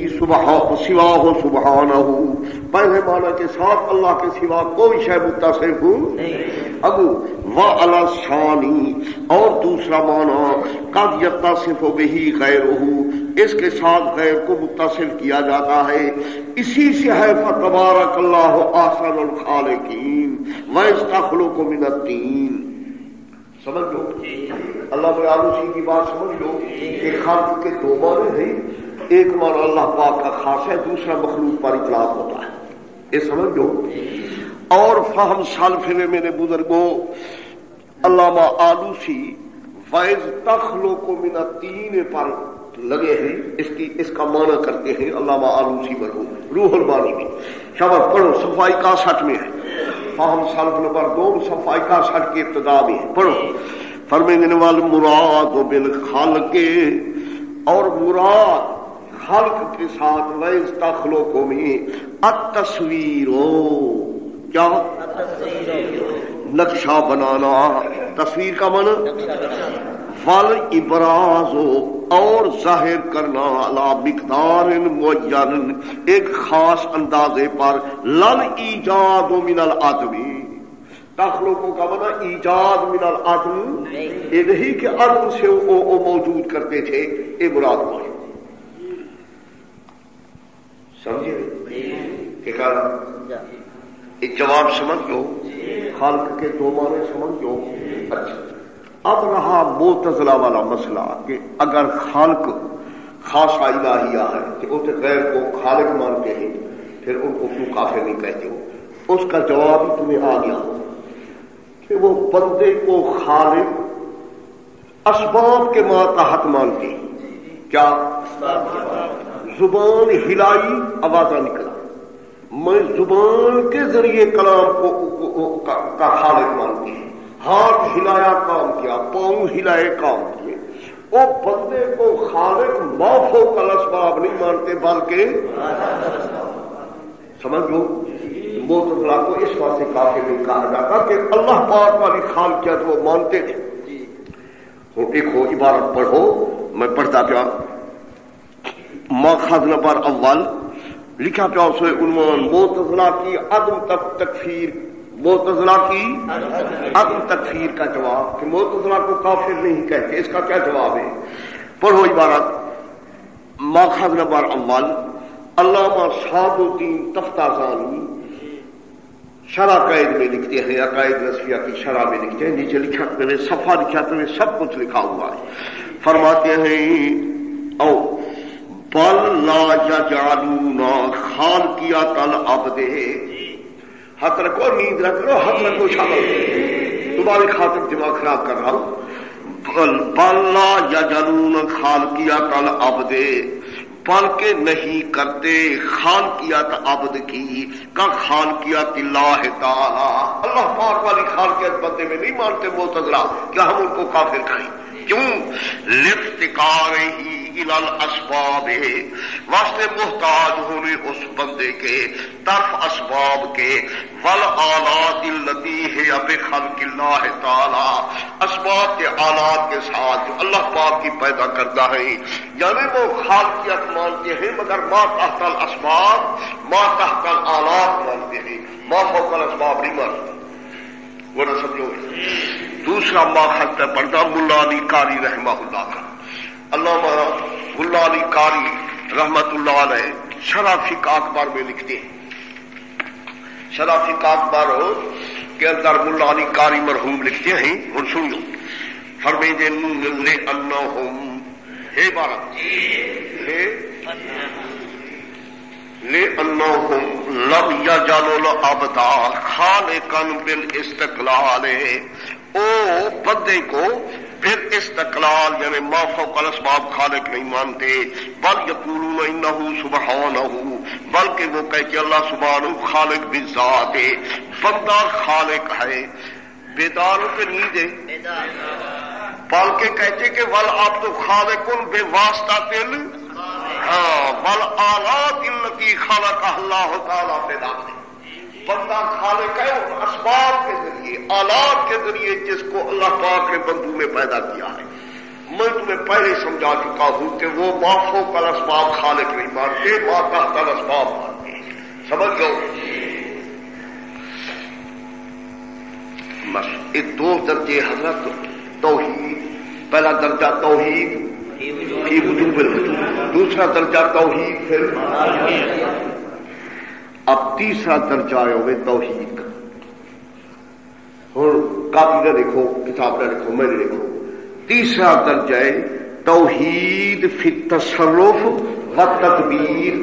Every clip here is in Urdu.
سوا ہو سبحانہ، پہلے معنی کے ساتھ اللہ کے سوا کوئی شے متصف ابو وعلی ثانی، اور دوسرا معنی قد یتصف بہ غیرہ، اس کے ساتھ غیر کو متصل کیا جاتا ہے، اسی سے ہے فتبارک اللہ احسن الخالقین ویستخلق من الطین۔ سمجھ لو اللہ کے آلوسی کی بات سمجھ لو کہ خالق کے دو معنی ہیں، ایک معنی اللہ پاک کا خاص ہے، دوسرا مخلوق پر اطلاق ہوتا ہے، یہ سمجھ لو۔ اور فہم سلف میں میرے بزرگوں علامہ آلوسی ویز تخلق من الطین پر لگے ہیں، اس کا معنی کرتے ہیں علامہ آلوسی مرحوم روح المانی میں۔ شاباش پڑھو، صفائی 61 میں ہے، فہم سلف نمبر 2 صفائی 61 کی ابتدا میں ہے، پڑھو۔ فرمائیں والمراد بالخلق، اور مراد خلق کے ساتھ ویز تخلق میں التصویر، کیا نقشہ بنانا، تصویر کا معنی والابراز، اور ظاہر کرنا علی مقدار معین، ایک خاص اندازے پر، لل ایجاد من العدم، تخلقوں کا معنی ایجاد من العدم، یہ نہیں کہ عدم سے وہ موجود کرتے تھے، یہ مراد ہے۔ سمجھے کہ ایک جواب سمجھ لو، خالق کے دو معنی سمجھ لو۔ اچھا اب رہا معتزلہ والا مسئلہ کہ اگر خالق خاصہ الہیہ ہے کہ اسے غیر کو خالق مانتے ہیں، پھر ان کو کیوں کافر نہیں کہتے ہو؟ اس کا جواب ہی تمہیں آ گیا کہ وہ بندے کو خالق اسباب کے ماتحت مانتے ہیں۔ کیا زبان ہلائی آوازہ نکلا، میں زبان کے ذریعے کلام کو کا خالق مانتی ہے، ہاتھ ہلایا کام کیا، پاؤں ہلائے کام کیے، وہ بندے کو خالق ما فوق الاسباب نہیں مانتے بلکہ سمجھ لو معتزلہ کو اس بات سے کافر نہیں کہا جاتا کہ اللہ پاک والی خالقیت وہ مانتے تھے۔ دیکھو عبارت پڑھو، میں پڑھتا پیا، ماخذ نمبر اول لکھا پیا اس میں عنوان معتزلہ کی عدم تکفیر، معتزلہ کی عدم تکفیر کا جواب، کہ معتزلہ کو کافر نہیں کہتے، اس کا کیا جواب ہے؟ پڑھو عبارت، ماخذ نمبر اول علامہ شہاب الدین تفتازانی شرح قید میں لکھتے ہیں، عقائد نسفیہ کی شرح میں لکھتے ہیں، نیچے لکھا میں صفحہ لکھا میں سب کچھ لکھا ہوا ہے، فرماتے ہیں او بل لا یجعلون خالقیت العبد، ہاتھ رکھو، نیند رکھ لو، ہاتھ رکھو، شامل تمہاری خاطر دماغ خراب کر رہا ہوں۔ بل لا یجعلون خالقیت العبد، بلکہ نہیں کرتے خالقیت عبد کی کا خالقیت اللہ تعالی، اللہ پاک والی خالقیت بندے میں نہیں مانتے معتزلہ، کیا ہم ان کو کافر کہیں؟ کیوں؟ لافتقارہ الی الاسباب، واسطے محتاج ہونے اس بندے کے طرف اسباب کے، والآلات التی ہے بخلق اللہ تعالی، اسباب کے آلات کے ساتھ جو اللہ پاک کی پیدا کرتا ہے، یعنی وہ خالقیت مانتے ہیں مگر ما تحت الاسباب ما تحت الآلات مانتے ہیں، ما فوق الاسباب نہیں مانتے، وہ نہ سمجھو۔ دوسرا ماخذ پہ پڑھتا ملا علی قاری رحمہ اللہ کا، علامہ ملا علی قاری رحمت اللہ علیہ شرح فقہ اکبر میں لکھتے ہیں، شرح فقہ اکبر کے اندر ملا علی قاری مرحوم لکھتے ہیں، اور سنو فرمائیں لے انہم، ہے عبارت ہے لے انہم لم یجعلوا العبد خالقا بالاستقلال، او بندے کو پھر استقلال یعنی ما فوق الاسباب خالق نہیں مانتے، بل یقولون انہ سبحانہ، بلکہ وہ کہتے اللہ سبحانہ خالق بالذات ہے، بندہ خالق ہے، بیدار پہ نیند ہے، بلکہ کہتے کہ والعبد خالق بے واسطہ تل، والآلات التی خلقہ اللہ تعالی بذاتہ، بندہ خالق ہے اسباب کے ذریعے، آلات کے ذریعے جس کو اللہ پاک نے بندوں میں پیدا کیا ہے۔ میں تمہیں پہلے سمجھا چکا ہوں کہ وہ ما فوق الاسباب خالق نہیں مانتے، ما تحت الاسباب مانتے ہیں. سمجھ گئے؟ بس یہ دو درجے حضرت توحید. پہلا درجہ توحید فی وجوب الوجود، دوسرا درجہ توحید پھر. اب تیسرا درجہ آئے ہوئے توحید کا. اور کافی نہ دیکھو، کتاب نہ دیکھو، میں نے دیکھو. تیسرا درجہ ہے توحید فی التصرف و تدبیر.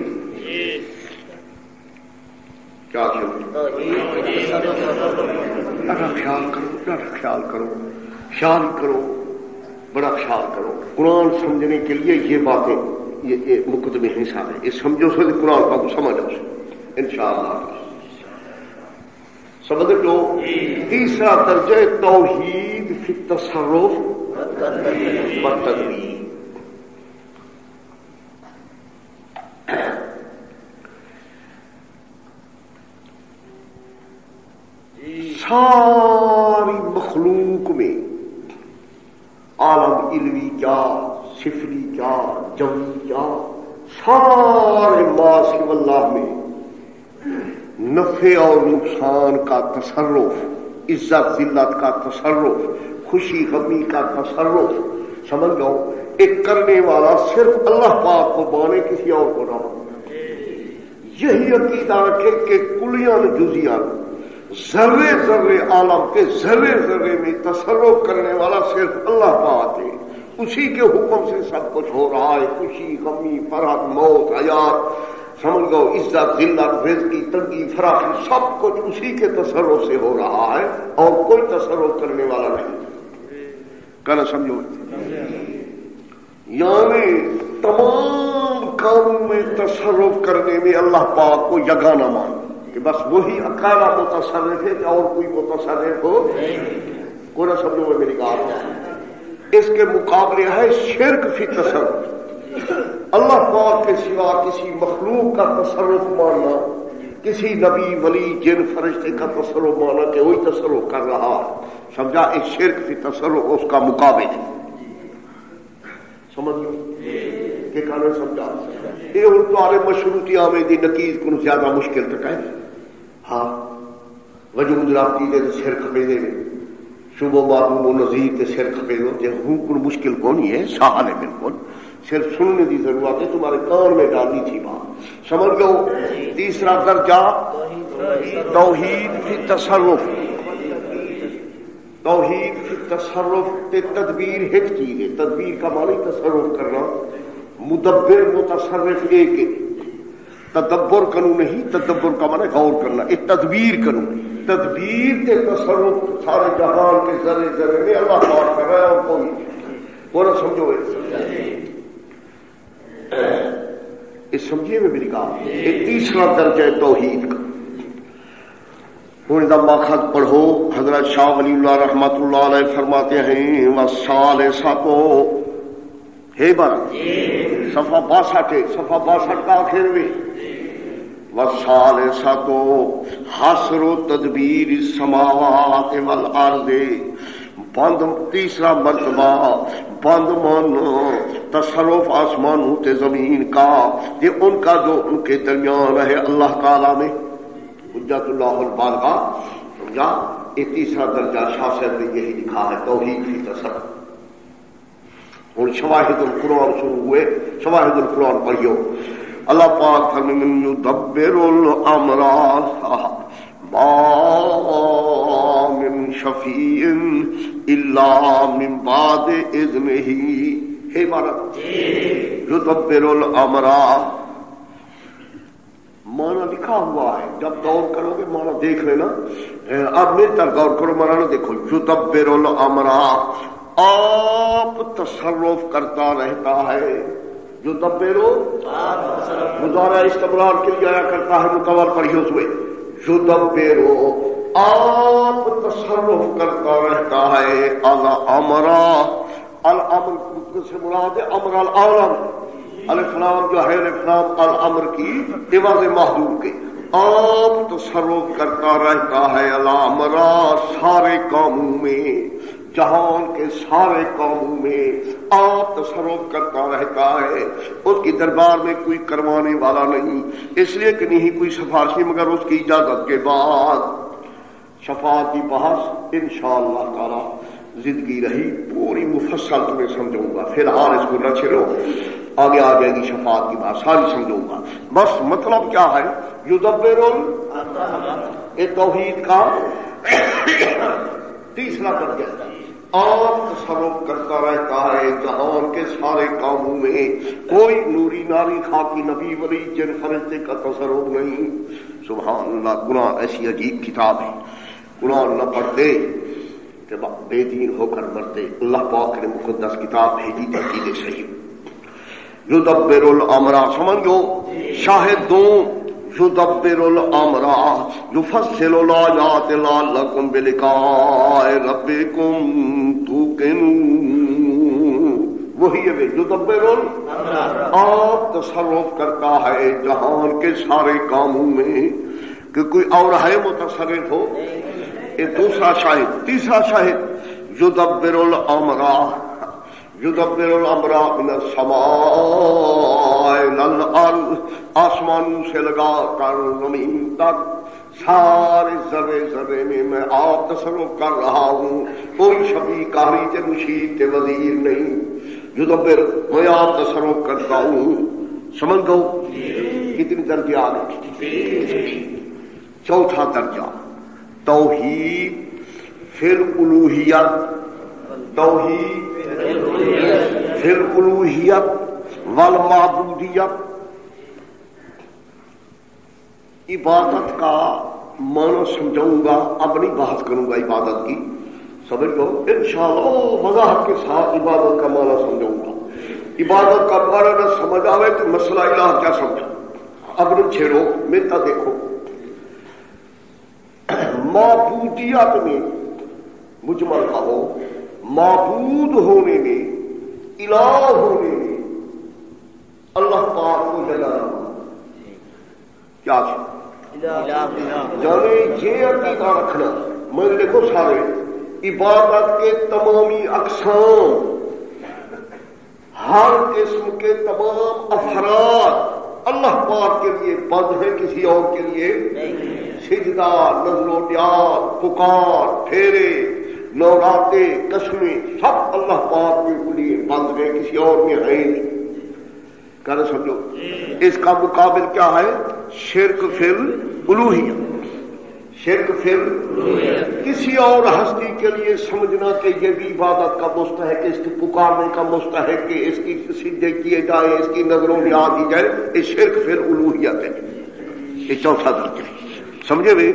کیا خیال کرو، خیال کرو، خیال کرو، بڑا خیال کرو. قرآن سمجھنے کے لیے یہ باتیں یہ مقدمے ہیں سارے. یہ سمجھو سو قرآن کا کو سمجھو انشاءاللہ. سمجھ لو. تیسرا درجہ توحید فی التصرف و تدبیر. ساری مخلوق میں عالم علوی کیا، سفلی کیا، جوی کیا، سارے ما سوی اللہ میں نفع اور نقصان کا تصرف، عزت ذلت کا تصرف، خوشی غمی کا تصرف. سمجھ لو ایک کرنے والا صرف اللہ پاک کو مانے، کسی اور کو نہ مانے. یہی عقیدہ رکھے کہ کلیان جزیان ذرے ذرے عالم کے ذرے ذرے میں تصرف کرنے والا صرف اللہ پاک ہے. اسی کے حکم سے سب کچھ ہو رہا ہے. خوشی غمی فرحت موت حیات، سمجھ گو عزت ذلت رزقی تنگی فراخی، سب کچھ اسی کے تصرف سے ہو رہا ہے اور کوئی تصرف کرنے والا نہیں. کہنا سمجھو. یعنی تمام کاموں میں تصرف کرنے میں اللہ پاک کو یگانہ مان کہ بس وہی اکیلا متصرف ہے کہ اور کوئی متصرف ہو کوئی نہ. سمجھو میری بات. اس کے مقابلے ہے شرک فی تصرف. اللہ پاک کے سوا کسی مخلوق کا تصرف ماننا، کسی نبی ولی جن فرشتے کا تصرف ماننا کہ وہی تصرف کر رہا ہے، سمجھا اس شرک فی تصرف اس کا مقابل ہے. سمجھ لو کہ کہنا سمجھا. یہ ہوں تمہارے مشروطی آمیدی نقیز کو زیادہ مشکل تک ہے. ہاں وجود رابطی دے تو سر کھپے دے شبہ معلوم و نظیر تے سر کھپے دو جے ہوں کو مشکل کون ہی ہے، سہل ہے بالکل. صرف سننے کی ضرورت ہے، تمہارے کان میں ڈالنی تھی بات. سمجھ لو. تیسرا درجہ توحید فی تصرف. توحید فی تصرف تے تدبیر ایک چیز ہے. تدبیر کا معنی تصرف کرنا. مدبر متصرف ایک ہے. تدبر کنو نہیں، تدبر کا معنی غور کرنا. ایک تدبیر کنو. تدبیر تے تصرف سارے جہان کے ذرے ذرے میں اللہ پاک کر رہا ہے اور کوئی بولا. سمجھو اس سمجھیے میں میری کہا. یہ تیسرا درجہ ہے توحید کا. ہوں جب ماخذ پڑھو حضرت شاہ ولی اللہ رحمت اللہ علیہ فرماتے ہیں والصالحات ہے بار صفحہ 62 صفحہ 62 کا آخر میں والصالحات حصر و تدبیر السماوات والارض. بند تیسرا مرتبہ بند من تصرف آسمانوں تے زمین کا، یہ ان کا جو ان کے درمیان ہے اللہ تعالی میں حجت اللہ البالغہ. سمجھا. یہ تیسرا درجہ شاہ صاحب نے یہی لکھا ہے توحید کی تصرف. اور شواہد القرآن شروع ہوئے. شواہد القرآن پڑھیو. اللہ پاک فرماتے ہیں یدبر الامر ما من شفیع الا من بعد اذنہ. ہے عبارت یدبر الامر مانا لکھا ہوا ہے. جب غور کرو گے مانا دیکھ لینا. اب میری طرح غور کرو، مانا نہ دیکھو. یدبر الامر آپ تصرف کرتا رہتا ہے. یدبرو مضارع استمرار کے لیے آیا کرتا ہے. متور پڑھیے اس میں یدبرو آپ تصرف کرتا رہتا ہے. الامر الامر سے مراد ہے امر العالم. الفلام جو ہے الفلام الامر کی عوض محدود کے. آپ تصرف کرتا رہتا ہے الامر سارے کاموں میں. جہان کے سارے کاموں میں آپ تصرف کرتا رہتا ہے، اس کی دربار میں کوئی کروانے والا نہیں، اس لیے کہ نہیں کوئی سفارشی مگر اس کی اجازت کے بعد۔ شفاعت کی بحث انشاءاللہ تعالی زندگی رہی پوری مفصل تمہیں سمجھوں گا، فی الحال اس کو نہ چھڑو، آگے آ جائے گی شفاعت کی بات ساری سمجھوں گا۔ بس مطلب کیا ہے؟ یدبر توحید کا تیسرا درجہ، آپ تصرف کرتا رہتا ہے جہان کے سارے کاموں میں، کوئی نوری ناری خاکی نبی ولی جن فرشتے کا تصرف نہیں۔ سبحان اللہ، گناہ ایسی عجیب کتاب ہے، قرآن نہ پڑھتے کہ بے دین ہو کر مرتے۔ اللہ پاک نے مقدس کتاب بھیجی تحقیق صحیح۔ یدبر الامر، سمجھو شاہد دو، یدبر الامر یفصل الآیات لعلکم بلقاء ربکم توقنون، وہی ہے یدبر الامر، آپ تصرف کرتا ہے جہان کے سارے کاموں میں، کہ کوئی اور ہے متصرف ہو؟ یہ دوسرا شاہد۔ تیسرا شاہد یدبر الامر، یدبر الامر من السماء الی الارض، آسمانوں سے لگا کر زمین تک سارے ذرے ذرے میں آپ تصرف کر رہا ہوں، کوئی شفیع قاری تے مشیر تے وزیر نہیں، یدبر میں آپ تصرف کرتا ہوں۔ سمجھ گو کتنی درجے آ گئے؟ چوتھا درجہ توحید فی الالوہیت، توحید فی الالوہیت والمعبودیت۔ عبادت کا معنی سمجھاؤں گا، اب نہیں بحث کروں گا عبادت کی، سمجھ لو انشاءاللہ وضاحت کے ساتھ عبادت کا معنی سمجھاؤں گا۔ عبادت کا معنی نہ سمجھ آئے تو مسئلہ الہ کیا سمجھا، اب نہ چھیڑو، میرا دیکھو معبودیت میں مجمل کہو، معبود ہونے میں، الہ ہونے میں اللہ پاک کو جلانا کیا یعنی یہ عقیدہ رکھنا۔ میں دیکھو سارے عبادت کے تمامی اقسام، ہر قسم کے تمام افراد اللہ پاک کے لیے بند ہے، کسی اور کے لیے سجدہ، نظر و نیاز، پکار، پھیرے، نوراتے، قسمیں سب اللہ پاک کے لیے بند ہے، کسی اور میں ہے نہیں۔ کہنا سمجھو اس کا مقابل کیا ہے؟ شرک فی الالوہیت، شرک فی الالوہیت، کسی اور ہستی کے لیے سمجھنا کہ یہ بھی عبادت کا مستحق، اس کی پکارنے کا مستحق، کہ اس کی سجدے کیے جائے، اس کی نظر و نیاز دی جائے، یہ شرک فی الالوہیت ہے۔ یہ چوتھا درجہ ہے، سمجھے بھائی؟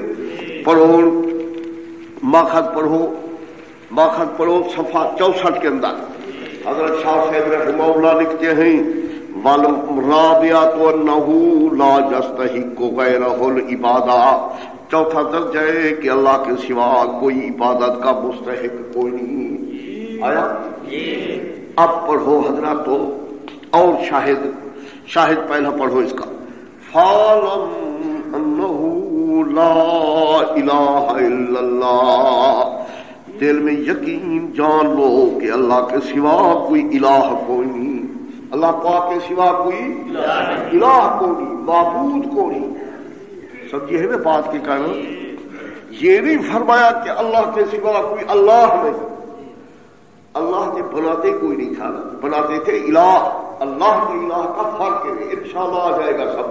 پڑھو ماخذ پڑھو، ماخذ پڑھو صفحہ 64 کے اندر حضرت شاہ صاحب رحمہ اللہ لکھتے ہیں وَالرَّابِعَةُ أَنَّهُ لَا يَسْتَحِقُّ غَيْرَهُ الْعِبَادَةَ، چوتھا درجہ ہے کہ اللہ کے سوا کوئی عبادت کا مستحق کوئی نہیں۔ آیا؟ اب پڑھو حضرات تو، اور شاہد پہلا پڑھو اس کا، فَاعْلَمْ أَنَّهُ لَا إِلَٰهَ إِلَّا اللَّهُ، دل میں یقین جان لو کہ اللہ کے سوا کوئی الہ کوئی نہیں، اللہ پاک کے سوا کوئی الہ کوئی نہیں، معبود کوئی نہیں۔ سمجھے ہے میں بات کی کہنا؟ یہ نہیں فرمایا کہ اللہ کے سوا کوئی اللہ نہیں، اللہ کے بناتے کوئی نہیں تھا، بناتے تھے الہ، اللہ کے الہ کا فرق ہے، انشاءاللہ آ جائے گا سب۔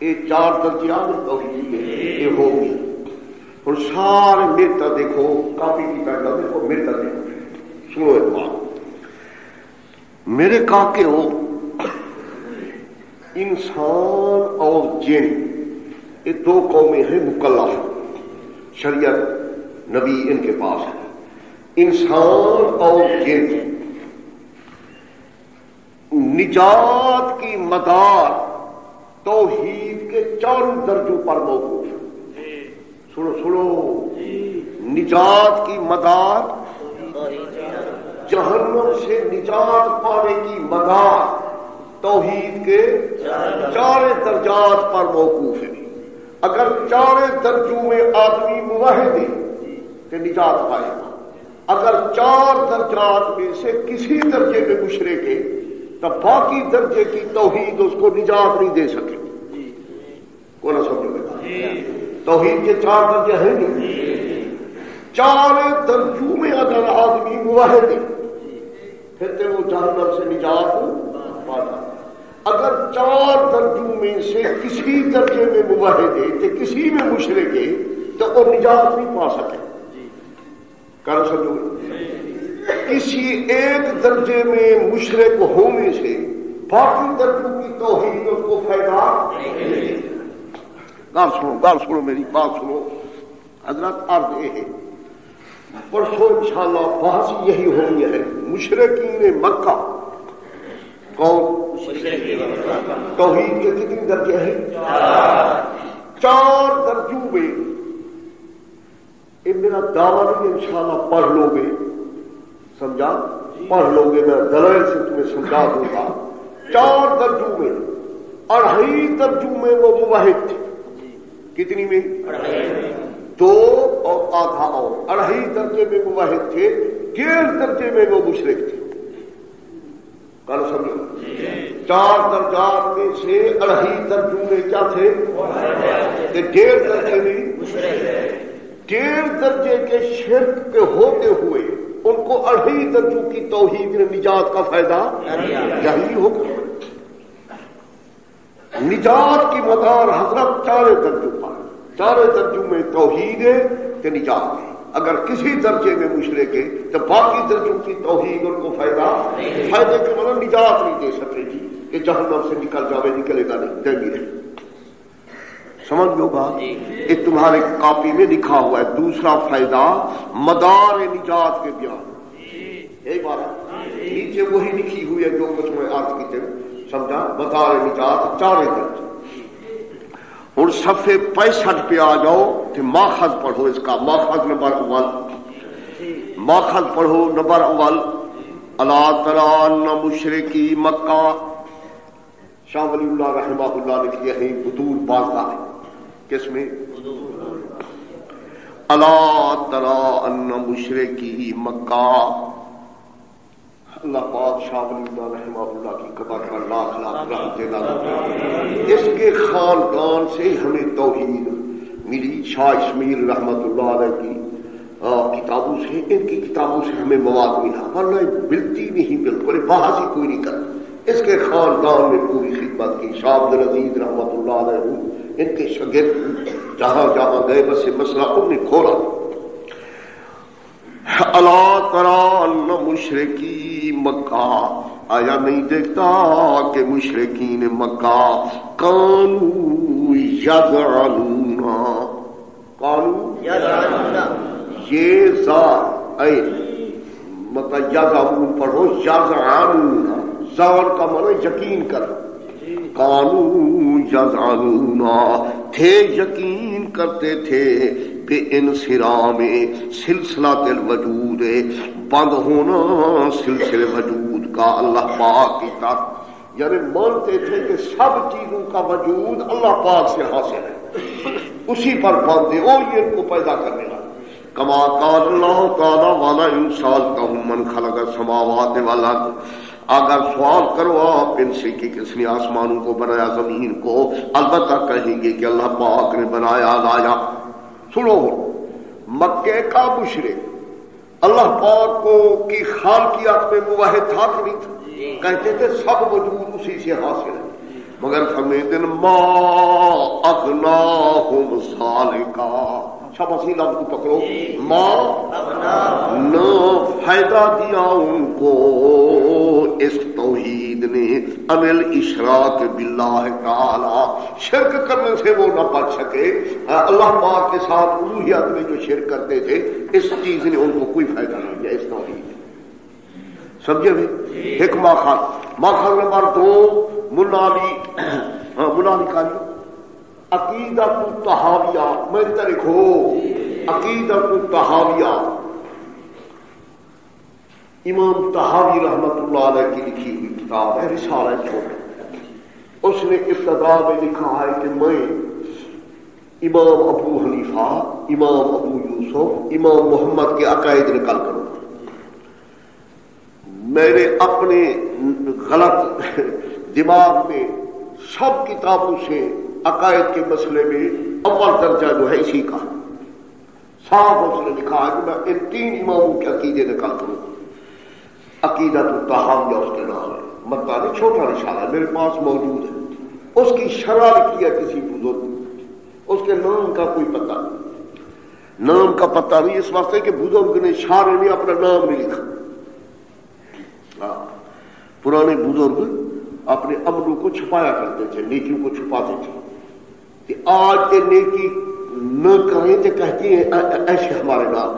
یہ چار درجات توحید یہ ہوگی، اور سارے میرتا دیکھو، کافی کی پیدا دیکھو، میرتا دیکھو، سنو ایک بات میرے کاکے ہو، انسان اور جن یہ دو قومیں ہیں مکلف، شریعت نبی ان کے پاس ہے۔ انسان اور جن نجات کی مدار توحید کے چاروں درجوں پر موقوف ہے۔ سنو نجات کی مدار، جہنم سے نجات پانے کی مدار توحید کے چار درجات پر موقوف ہے۔ اگر چارے درجوں میں آدمی موحد ہے تو نجات پائے گا، اگر چار درجات میں سے کسی درجے میں مشرک ہے تو باقی درجے کی توحید اس کو نجات نہیں دے سکے۔ کو نہ سمجھو گے، توحید کے چار درجے ہیں نہیں، چارے درجوں میں اگر آدمی موحد ہے پھر تو وہ جہنم سے نجات پاتا۔ اگر چار درجوں میں سے کسی درجے میں موحد ہے تو کسی میں مشرک ہے تو وہ نجات نہیں پا سکے۔ کر سمجھو کسی ایک درجے میں مشرک ہونے سے باقی درجوں کی توحید اس کو فائدہ نہیں۔ گال سنو میری بات سنو حضرت، عرض یہ ہے پرسوں انشاءاللہ بحث یہی ہونی ہے۔ مشرکین مکہ کون؟ توحید کے کتنے درجے ہیں؟ چار درجوں میں۔ یہ میرا دعویٰ نہیں، انشاءاللہ پڑھ لو گے، سمجھا؟ پڑھ لو گے، میں دلائل سے تمہیں سمجھا دوں گا۔ چار درجوں میں، اڑھائی درجوں میں وہ موحد تھے۔ کتنی میں؟ دو اور آدھا اور، اڑھائی درجے میں موحد تھے، 1.5 درجے میں وہ مشرک تھے۔ کل سمجھو، چار درجات میں سے اڑھائی درجوں میں کیا تھے؟ 1.5 درجے میں 1.5 درجے کے شرک کے ہوتے ہوئے ان کو اڑھائی درجوں کی توحید نے نجات کا فائدہ یہی ہوگا۔ نجات کی مدار حضرت چارے درجوں پر، چارے درجوں میں توحید ہے کہ نجات ہے۔ اگر کسی درجے میں مشرک ہے تو باقی درجوں کی توحید ان کو فائدہ کے مطلب نجات نہیں دے سکے گی کہ جہنم سے نکل جاوے، نکلے گا نہیں، دے رہے۔ سمجھ لو گا، یہ تمہارے کاپی میں لکھا ہوا ہے۔ دوسرا فائدہ مدار نجات کے بیان، یہی بات ہے، نیچے وہی لکھی ہوئی ہے جو کچھ میں عرض کی تھی، سمجھا؟ مدار نجات چارے درجے۔ ہوں صفحے 65 پہ آ جاؤ کہ ماخذ پڑھو اس کا، ماخذ نمبر اول، ماخذ پڑھو نمبر اول۔ الا تری ان مشرکی مکہ، شاہ ولی اللہ رحمہ اللہ لکھتے ہیں بدور بازدہ ہے، کس میں؟ الا تری ان مشرکی مکہ۔ اللہ پاک شاہ ولی اللہ رحمہ اللہ کی قبر پر لاکھ لاکھ رحمت اللہ، اس کے خاندان سے ہمیں توحید ملی۔ شاہ اسماعیل رحمت اللہ علیہ کی کتابوں سے، ان کی کتابوں سے ہمیں مواد ملا، ورنہ ملتی نہیں، بالکل بحث ہی کوئی نہیں کرتا۔ اس کے خاندان میں پوری خدمت کی۔ شاہ عبدالعزیز رحمت اللہ علیہ ان کے شاگرد جہاں جہاں گئے بس یہ مسئلہ انہوں نے کھولا۔ الا تری ان مشرکی مکہ، آیا نہیں دیکھتا کہ مشرکین مکہ کانوا یزعمون، یہ زار اے مطلب یزعمون پڑھو، یزعمون، زار کا معنی یقین کر، کانوا یزعمون، تھے یقین کرتے تھے بے انصرام سلسلہ الوجود، بند ہونا سلسلے وجود کا اللہ پاک کی طرف، یعنی مانتے تھے کہ سب چیزوں کا وجود اللہ پاک سے حاصل ہے، اسی پر بند ہے، اور یہ ان کو پیدا کرنے والا۔ کما قال اللہ تعالی وَلَئِن سَأَلْتَهُم مَّنْ خَلَقَ السَّمَاوَاتِ وَالْأَرْضَ، اگر سوال کرو آپ ان سے کہ کس نے آسمانوں کو بنایا، زمین کو، البتہ کہیں گے کہ اللہ پاک نے بنایا لایا۔ سنو، مکے کا مشرک اللہ پاک کو کی خالقیت میں موحد تھا کہ نہیں تھا؟ کہتے تھے سب وجود اسی سے حاصل ہے، مگر فمیدن ما اغناہم ذالکا، سب اسی لفظ کو پکڑو، ما نہ فائدہ دیا ان کو اس توحید نے، عمل اشراک باللہ تعالی، شرک کرنے سے وہ نہ بچ سکے، اللہ پاک کے ساتھ الوہیت میں جو شرک کرتے تھے اس چیز نے ان کو کوئی فائدہ نہیں دیا، اس توحید نے، سمجھے بھائی؟ ایک ماخذ نمبر 2 ملا علی قاری عقیدۃ الطحاویہ، میں لکھو عقیدۃ الطحاویہ، امام طحاوی رحمت اللہ علیہ کی لکھی ہوئی کتاب ہے، رسالہ چھوٹا، اس نے ابتدا میں لکھا ہے کہ میں امام ابو حنیفہ، امام ابو یوسف، امام محمد کے عقائد نکال کرو. میرے اپنے غلط دماغ میں سب کتابوں سے عقائد کے مسئلے میں اول درجہ جو ہے اسی کا صاف اس نے لکھا ہے کہ میں ان 3 اماموں کے عقیدے نکال کروں. عقیدۃ الطحاویہ اس کے نام ہے، مطلب چھوٹا رسالہ ہے، میرے پاس موجود ہے. اس کی شرح لکھی ہے کسی بزرگ، اس کے نام کا کوئی پتہ نہیں، نام کا پتہ نہیں اس واسطے کہ بزرگ نے شارح نے اپنا نام نہیں لکھا. پرانے بزرگ اپنے عملوں کو چھپایا کرتے تھے، نیکیوں کو چھپاتے تھے. کہ آج کے نیکی نہ کریں تو کہتے ہیں ایسے ہمارے نام.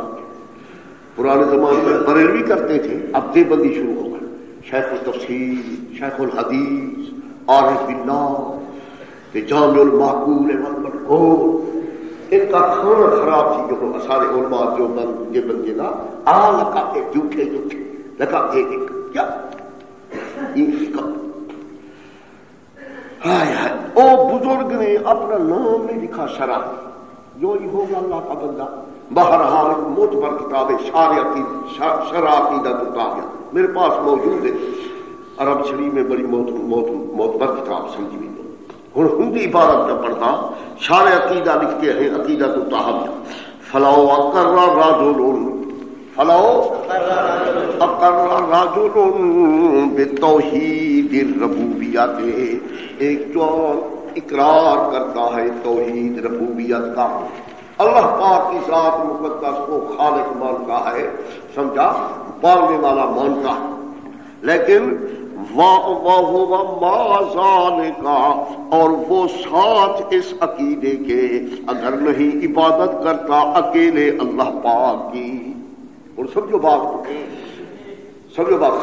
پرانے زمانے میں بریلوی کرتے تھے، اب دیوبندی شروع ہو گئے. شیخ التفسیر، شیخ الحدیث، عارف باللہ، کہ جامع المعقول والمنقول، ان کا کھانا خراب تھی. جو سارے علماء جو بندے نا لگاتے جھوٹے لگاتے کیا او بزرگ نے اپنا نام نہیں لکھا شرح. جو ہی ہوگا اللہ کا بندہ. بہرحال معتبر کتاب شرح عقیدۃ الطحاویہ میرے پاس موجود ہے. عرب شریف میں بڑی معتبر کتاب سمجھی ہوئی. ہوں ہندی عبارت میں پڑھتا شارح عقیدہ لکھتے ہیں عقیدۃ الطحاویہ. فلو اقر رجل بتوحید الربوبیت، ایک جو اقرار کرتا ہے توحید ربوبیت کا، اللہ پاک کی ذات مقدس کو خالق مانتا ہے، سمجھا، پالنے والا مانتا ہے، لیکن اور وہ ساتھ اس عقیدے کے اگر نہیں عبادت کرتا اکیلے اللہ پاک کی. اور سمجھو بات،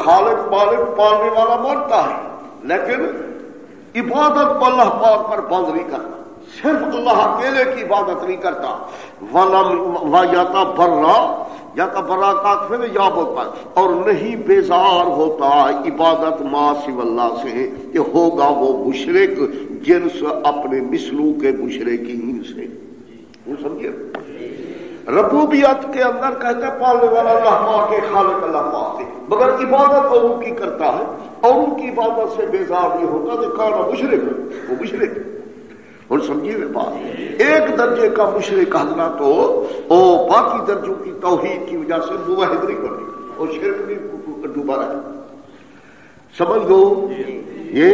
خالق مالک پالنے والا مانتا ہے، لیکن عبادت کو اللہ پاک پر بند نہیں کرتا، صرف اللہ اکیلے کی عبادت نہیں کرتا. یا تبرا کا پھر یا بولتا، اور نہیں بیزار ہوتا عبادت ما سوی اللہ سے کہ ہوگا وہ مشرک جنس اپنے مثلوں کے مشرکین سے. وہ سمجھے ربوبیت کے اندر کہتے ہیں پالنے والا اللہ پاک ہے، خالق اللہ پاک ہے، مگر عبادت اوروں کی کرتا ہے، اوروں کی عبادت سے بیزار نہیں ہوتا تو کہنا مشرک ہے، وہ مشرک ہے. اور سمجھیے بات، ایک درجے کا مشرک حضرات او باقی درجوں کی توحید کی وجہ سے موحد نہیں بنے اور شرک بھی ڈوبا رہے. سمجھ لو یہ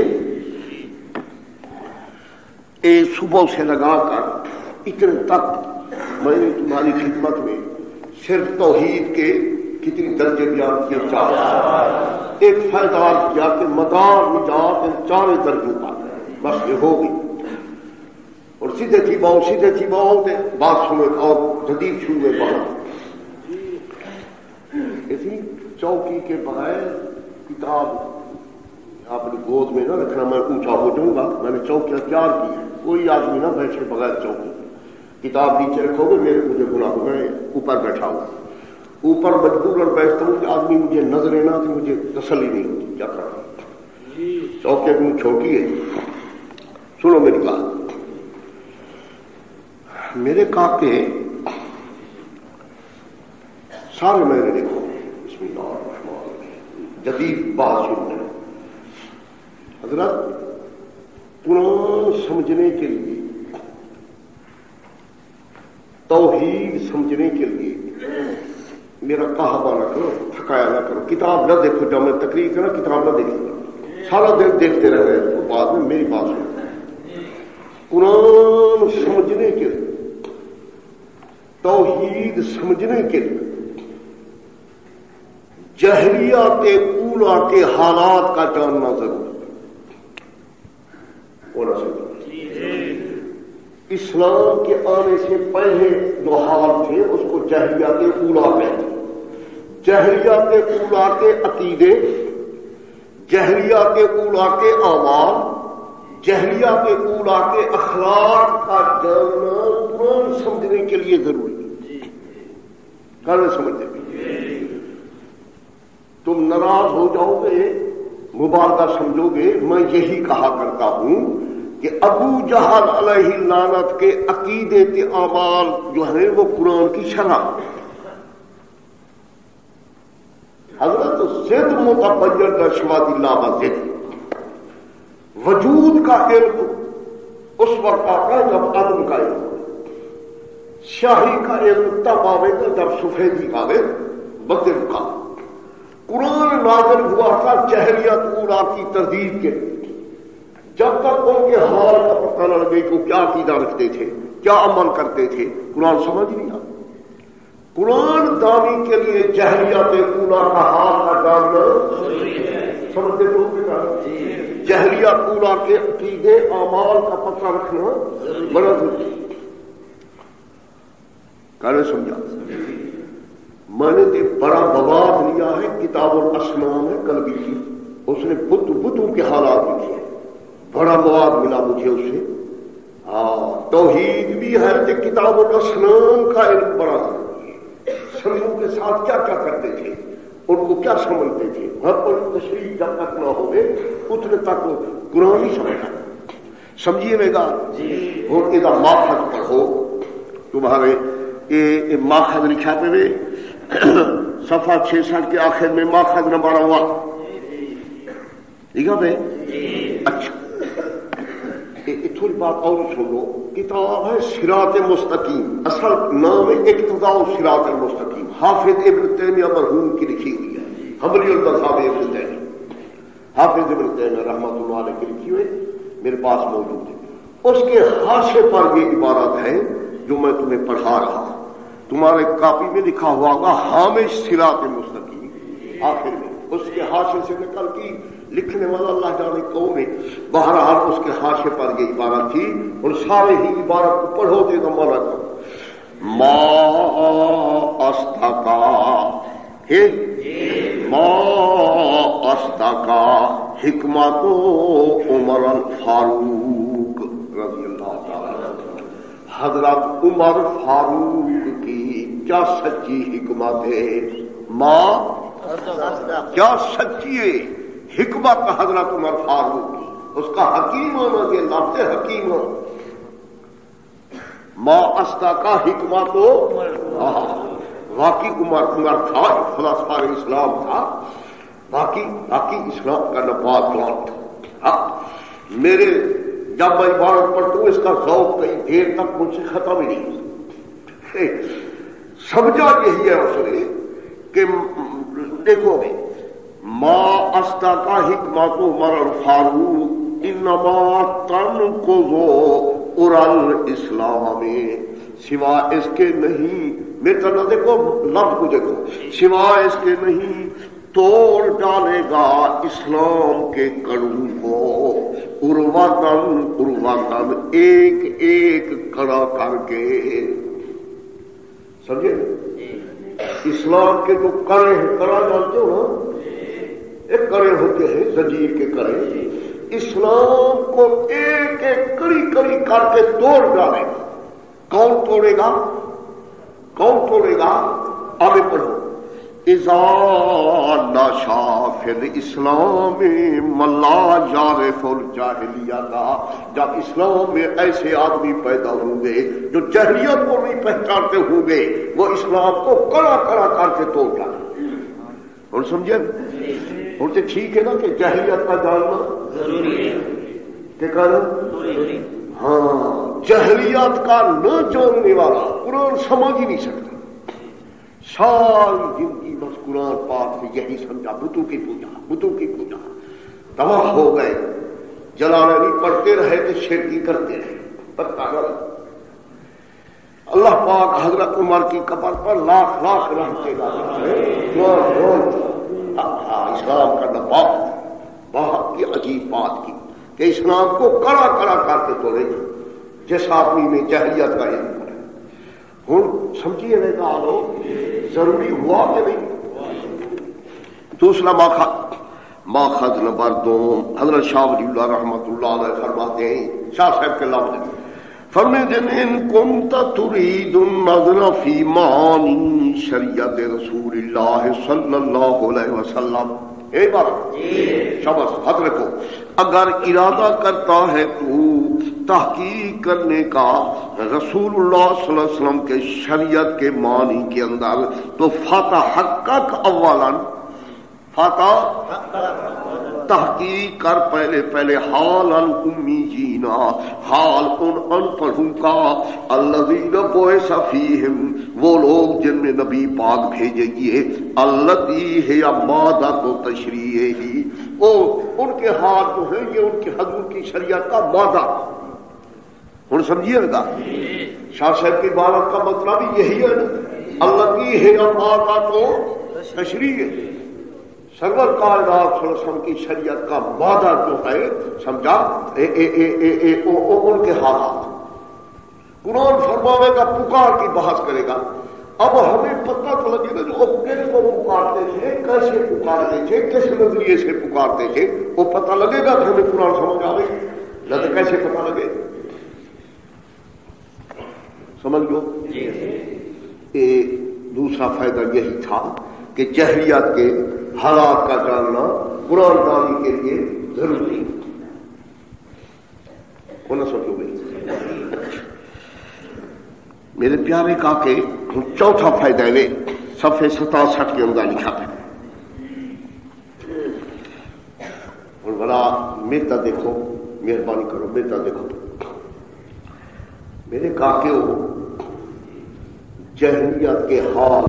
صبح سے لگا کر اتنے تک میں نے تمہاری خدمت میں صرف توحید کے کتنی درجے بیان کیے، 4 ایک فائدہ کیا کہ مدار نجات ان 4 درجوں کا بس یہ ہوگی. اور سیدھے تھی بہت بات سنے اور جدید چھوئے بہت اسی چوکی کے بغیر کتاب اپنی گود میں نہ رکھنا، میں اونچا ہو جاؤں گا. میں نے چوکیاں تیار کی ہیں، کوئی آدمی نہ بیٹھے بغیر چوکی. کتاب نیچے رکھو گے مجھے گناہ ہو، میں اوپر بیٹھا ہوں، اوپر مجبور بیٹھتا ہوں کہ آدمی مجھے نظر نہ تو مجھے تسلی نہیں ہوتی. کیا کرنا، چوکیاں بھی چھوٹی ہے. سنو میری بات، میرے کاکے سارے میں نے دیکھو بسم اللہ الرحمن الرحیم جدید بات سننے. حضرت قرآن سمجھنے کے لیے، توحید سمجھنے کے لیے میرا کہا نہ کرو، تھکایا نہ کرو، کتاب نہ دیکھو. جب میں تقریر کرا کتاب نہ دیکھو، سارا دن دیکھتے رہ گئے. بعد میں میری بات سنو، قرآن سمجھنے کے لیے، توحید سمجھنے کے لیے جہلیات اولا کے حالات کا جاننا ضروری ہونا چاہیے. اسلام کے آنے سے پہلے جو حال تھے اس کو جہلیات اولا کہتے ہیں. جہلیات اولا کے عقیدے، جہلیات اولا کے اعمال، جہلیات اولا کے اخلاق کا جاننا قرآن سمجھنے کے لیے ضروری ہے. کہنا سمجھتے تم ناراض ہو جاؤ گے، مبالغہ سمجھو گے. میں یہی کہا کرتا ہوں کہ ابو جہل علیہ لعنت کے عقیدے کے اعمال جو ہیں وہ قرآن کی شرح. حضرت زد متبین رشمات اللہ بزد وجود کا علم اس وقت آتا ہے جب عدم کا علم. شاہی کا علم تب آئے گا جب سفیدی آئے بدر کا. قرآن نازل ہوا تھا جہلیت اولا کی تردید کے. جب تک ان کے حال کا پتہ نہ لگے کہ کیا عقیدہ رکھتے تھے, کیا عمل کرتے تھے, قرآن سمجھ نہیں آتا. قرآن دانی کے لیے جہلیت اولا کا حال کا جاننا سمجھتے تو جہلیت اولا کے عقیدے اعمال کا پتہ رکھنا بڑا ضروری. کہنے سمجھا میں نے تو بڑا مواد لیا ہے, کتاب الاسنام ہے کل بھی کی, اس نے بتوں کے حالات لکھے ہیں, بڑا مواد ملا مجھے اس سے. توحید بھی ہے کہ کتاب الاسنام کا علم بڑا ضروری ہے. سنگوں کے ساتھ کیا کیا کرتے تھے, ان کو کیا سمجھتے تھے, وہاں پر تشریح جب تک نہ ہوئے اتنے تک قرآن نہیں سمجھا. سمجھیے گا اور ادھر ماخذ پڑھو. تمہارے یہ ماخذ لکھا پہ صفحہ 66 کے آخر میں ماخذ نمبر ہوا لکھا پہ. اچھا تھوڑی بات اور سنو. کتاب ہے صراط مستقیم, اصل نام ہے اقتداء صراط المستقیم, حافظ ابن تیمیہ مرحوم کی لکھی ہوئی ہے. حملی المذہب ابن تیمیہ, حافظ ابن تیمیہ رحمۃ اللہ علیہ کی لکھی ہوئی میرے پاس موجود ہے. اس کے حاشے پر یہ عبارت ہے جو میں تمہیں پڑھا رہا ہوں. تمہارے کاپی میں لکھا ہوا ہوگا حامش صراط مستقیم, آخر میں اس کے حاشے سے نکل کی لکھنے والا اللہ جانے کون ہے. بہرحال اس کے حاشے پر یہ عبارت تھی اور سارے ہی عبارت کو پڑھو دے تو مولا کا ما استقا ما استقا حکمت عمر الفاروق رضی اللہ تعالی. حضرت عمر فاروق کی کیا سچی حکمت ہے, ماں کیا سچی ہے حکمت حضرت عمر فاروق کی. اس کا حکیم ہونا یہ لفظ حکیم ہو. ماں استا کا حکمت ہو. واقعی عمر تھا, فلسفہ اسلام تھا, باقی اسلام کا نبات تھا. میرے جب میں عبارت پڑھتا ہوں اس کا ذوق کئی دیر تک مجھ سے ختم ہی نہیں. سمجھا یہی ہے اس نے کہ دیکھو ما استا کا حکمت عمر الفاروق انما تنقض ارل اسلام میں, سوا اس کے نہیں, میرے طرح دیکھو لفظ کو دیکھو, سوا اس کے نہیں توڑ ڈالے گا اسلام کے کڑوں کو ارواتن ایک ایک کڑا کر کے. سمجھے اسلام کے جو کڑے ہیں, کڑا جانتے ہو نا, ایک کڑے ہوتے ہیں زنجیر کے کڑے, اسلام کو ایک ایک کڑی کڑی کر کے توڑ ڈالے گا. کون توڑے گا, کون توڑے گا, آگے پڑھو. اذا نشا فی الاسلام من لا یعرف الجاہلیۃ, جب اسلام میں ایسے آدمی پیدا ہوں گے جو جاہلیت کو نہیں پہچانتے ہوں گے, وہ اسلام کو کڑا کڑا کر کے توڑ ڈالیں. اور سمجھے اور تو ٹھیک ہے نا کہ جاہلیت کا جاننا ضروری ہے کہ کرنا. ہاں جاہلیت کا نہ جاننے والا قرآن سمجھ ہی نہیں سکتا. ساری زندگی بس قرآن پاک سے یہی سمجھا, بتوں کی پوجا, بتوں کی پوجا, تباہ ہو گئے. جلانا نہیں پڑھتے رہے تو شرکی کرتے رہے. پتہ نہ اللہ پاک حضرت عمر کی قبر پر لاکھ لاکھ رحمتیں ڈالتا ہے. اسلام کا نبات بہت کی عجیب بات کی کہ اسلام کو کڑا کڑا کر کے توڑے جس آدمی میں جاہلیت کا علم ہے. ہوں سمجھیے گا ضروری ہوا کہ نہیں. دوسرا ماخذ نمبر 2 حضرت شاہ ولی اللہ رحمۃ اللہ علیہ فرماتے ہیں, شاہ صاحب کے لفظ فرماتے ہیں ان کنت ترید النظر فی معانی شریعت رسول اللہ صلی اللہ علیہ وسلم, ایک بار شاباش ہاتھ رکھو. اگر ارادہ کرتا ہے تو تحقیق کرنے کا رسول اللہ صلی اللہ علیہ وسلم کے شریعت کے معنی کے اندر تو فتحقق اولا تحقیق کر پہلے حالن امیین حال ان پڑھوں کا الذین بعث فیہم وہ لوگ جن میں نبی پاک بھیجے گئے التی ہے مادہ تو تشریح ہی وہ ان کے حال جو ہیں یہ ان کے حضور کی شریعت کا مادہ. ہوں سمجھیے گا شاہ صاحب کی عبارت کا مطلب یہی ہے نا التی ہے مادہ تو تشریح ہے. سرور کائنات صلی اللہ علیہ وسلم کی شریعت کا مادہ جو ہے سمجھا ان کے حالات. قرآن فرماوے گا پکار کی بحث کرے گا. اب ہمیں پتہ تو لگے گا جو کس کو پکارتے تھے کیسے پکارتے تھے کس نظریے سے پکارتے تھے وہ پتہ لگے گا کہ ہمیں قرآن سمجھ آئے نہ تو کیسے پتہ لگے سمجھ لو. دوسرا فائدہ یہی تھا کہ جہریت کے حالات کا جاننا قرآن دانی کے لیے ضروری نہ سمجھو گئی. میرے پیارے کاکے چوتھا فائدہ ہے صفحے 67 کے اندر لکھا ہے. اور بڑا میرتا دیکھو مہربانی کرو میرتا دیکھو میرے کاکے جہریت کے حال